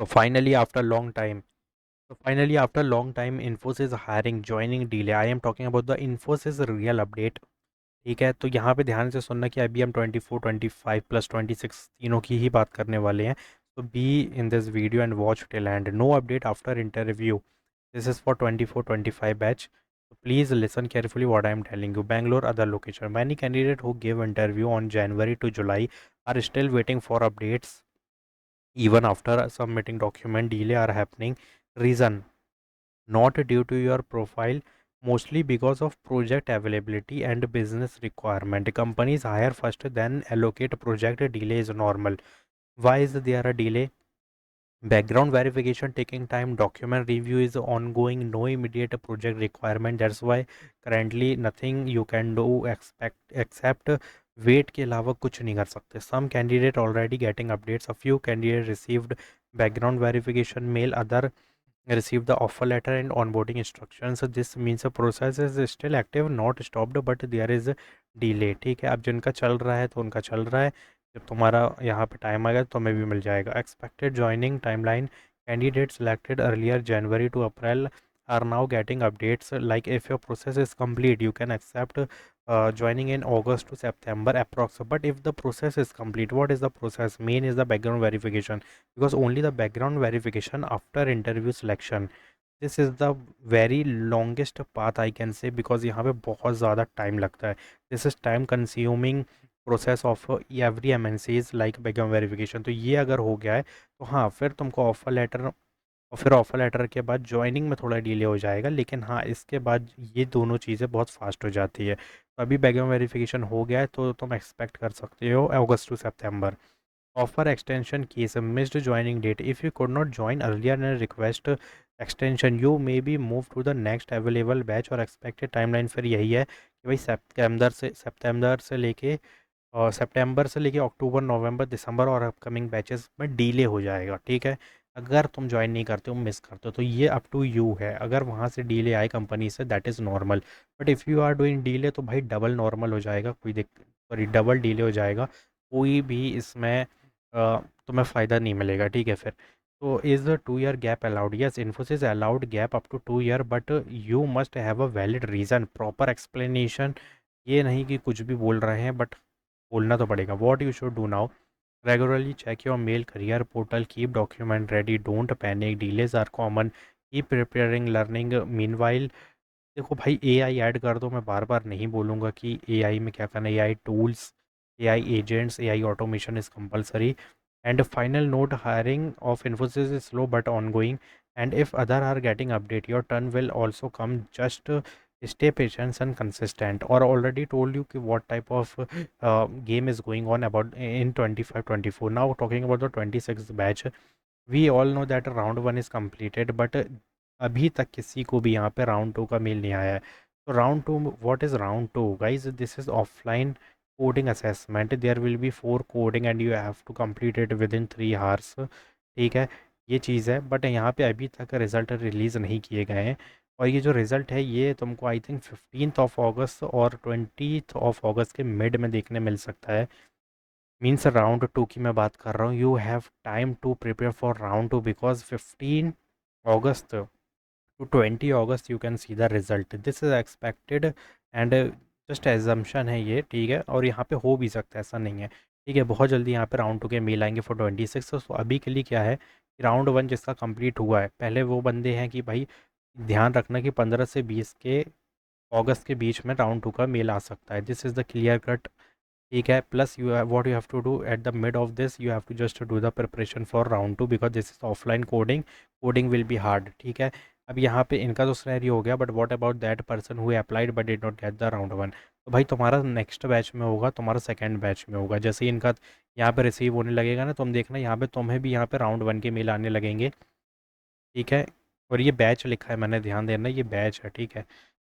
So finally, after long time, Infosys hiring joining delay. I am talking about the Infosys real update. ठीक है, तो यहाँ पे ध्यान से सुनना कि अभी हम 24, 25 प्लस 26 तीनों की ही बात करने वाले हैं. तो be in this video and watch till end. No update after interview. This is for 24-25 batch. So please listen carefully what I am telling you. Bangalore, other location. Many candidates who gave interview on January to July are still waiting for updates even after submitting document. Delay are happening. Reason: not due to your profile, mostly because of project availability and business requirement. Companies hire first then allocate project. Delay is normal. Why is there a delay? Background verification taking time, document review is ongoing, no immediate project requirement. That's why currently nothing you can do expect except wait के अलावा कुछ नहीं कर सकते. Some candidate already getting updates. A few candidate received background verification mail, other received the offer letter and onboarding instructions. This means the process is still active, not stopped, but there is a delay. ठीक है, अब जिनका चल रहा है तो उनका चल रहा है. जब तुम्हारा यहाँ पे टाइम आएगा तो तुम्हें भी मिल जाएगा. Expected joining timeline. Candidate selected earlier January to April are now getting updates. Like if your process is complete, you can accept joining in August to September approx. But if the process is complete, what is the process? Main is the background verification, because only the background verification after interview selection. This is the very longest path I can say, because यहाँ पे बहुत ज़्यादा time लगता है. This is time consuming process of every M N Cs like background verification. तो ये अगर हो गया है तो हाँ, फिर तुमको ऑफर लेटर, और फिर ऑफर लेटर के बाद ज्वाइनिंग में थोड़ा डिले हो जाएगा. लेकिन हाँ, इसके बाद ये दोनों चीज़ें बहुत फास्ट हो जाती है. तो अभी बैकग्राउंड वेरिफिकेशन हो गया है तो तुम एक्सपेक्ट कर सकते हो अगस्त टू सितंबर. Offer extension case, missed joining date. If you could not join earlier and request extension, you may be moved to the next available batch. और expected timeline फिर यही है कि भाई सितंबर से लेके अक्टूबर, नवंबर, दिसंबर और अपकमिंग बैचेस में डिले हो जाएगा. ठीक है, अगर तुम ज्वाइन नहीं करते हो, मिस करते हो, तो ये अप टू यू है. अगर वहाँ से डिले आए कंपनी से, that is normal. But if you are doing delay तो भाई डबल नॉर्मल हो जाएगा, कोई दिक्कत, सॉरी डबल डिले हो जाएगा. कोई भी इसमें तुम्हें फ़ायदा नहीं मिलेगा. ठीक है फिर. तो is 2 year gap allowed? Yes, Infosys allowed gap up to 2 year, but you must have a valid reason, proper explanation. ये नहीं कि कुछ भी बोल रहे हैं, बट बोलना तो पड़ेगा. What you should do now: regularly check your mail, career portal, keep document ready, don't panic, delays are common, keep preparing, learning meanwhile. देखो भाई, एआई ऐड कर दो, मैं बार बार नहीं बोलूँगा कि एआई में क्या करना है. AI tools, AI agents, AI automation is compulsory. And final note: hiring of Infosys is slow but ongoing, and if other are getting update, your turn will also come. Just stay patient and consistent. Or already told you कि what type of game is going on about in 25-24. Now talking about the 26th batch, we all know that round 1 is completed, but अभी तक किसी को भी यहाँ पे round 2 का mail नहीं आया है. तो round 2, what is round 2 guys? This is offline coding assessment. There will be 4 coding and you have to complete it within 3 hours. ठीक है, ये चीज़ है. बट यहाँ पे अभी तक रिज़ल्ट रिलीज़ नहीं किए गए हैं. और ये जो रिज़ल्ट है ये तुमको आई थिंक 15 अगस्त और 20 अगस्त के मिड में देखने मिल सकता है. मीन्स राउंड 2 की मैं बात कर रहा हूँ. You have time to prepare for round 2, because 15 August to 20 August you can see the result. This is expected and just assumption है ये. ठीक है, और यहाँ पे हो भी सकता है, ऐसा नहीं है. ठीक है, बहुत जल्दी यहाँ पे राउंड 2 के मेल आएंगे फॉर 26. तो अभी के लिए क्या है कि राउंड 1 जिसका कंप्लीट हुआ है, पहले वो बंदे हैं कि भाई ध्यान रखना कि 15 से 20 के अगस्त के बीच में राउंड 2 का मेल आ सकता है. This is the clear cut. ठीक है, plus you what you have to do at the mid of this, you have to just do the preparation for round 2, because this is offline coding. Coding will be hard. ठीक है, अब यहाँ पे इनका तो scenario हो गया, but what about that person who applied but did not get the round 1? तो भाई तुम्हारा नेक्स्ट बैच में होगा, तुम्हारा सेकंड बैच में होगा. जैसे ही इनका यहाँ पे रिसीव होने लगेगा ना, तुम देखना यहाँ पे तुम्हें भी यहाँ पे राउंड 1 के मेल आने लगेंगे. ठीक है, और ये बैच लिखा है मैंने, ध्यान देना, ये बैच है. ठीक है,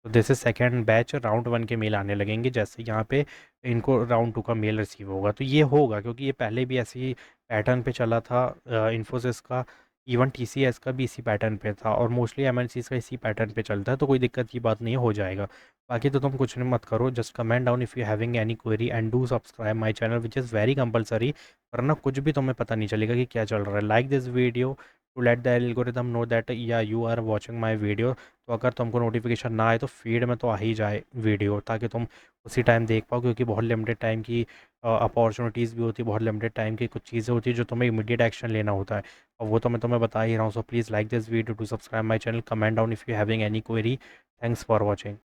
तो this is second batch. Round 1 के मेल आने लगेंगे जैसे यहाँ पे इनको राउंड 2 का मेल रिसीव होगा. तो ये होगा क्योंकि ये पहले भी ऐसी पैटर्न पे चला था इन्फोसिस का. इवन टीसीएस का भी इसी पैटर्न पे था और मोस्टली एमएनसीज का इसी पैटर्न पे चलता है, तो कोई दिक्कत की बात नहीं है, हो जाएगा। बाकी तो तुम कुछ नहीं मत करो, just comment down if you having any query and do subscribe my channel which is very compulsory, वरना कुछ भी तुम्हें पता नहीं चलेगा कि क्या चल रहा है। Like this video to let the algorithm know that या you are watching my video. तो अगर तुमको नोटिफिकेशन ना आए तो फीड में तो आ ही जाए वीडियो, ताकि तुम उसी टाइम देख पाओ, क्योंकि बहुत लिमिटेड टाइम की अपॉर्चुनिटीज़ भी होती है, बहुत लिमिटेड टाइम की कुछ चीज़ें होती है जो तुम्हें इमीडिएट एक्शन लेना होता है, और वो तो मैं तुम्हें बता ही रहा हूँ। So please like this video to subscribe my channel, comment down if you having any query. Thanks for watching.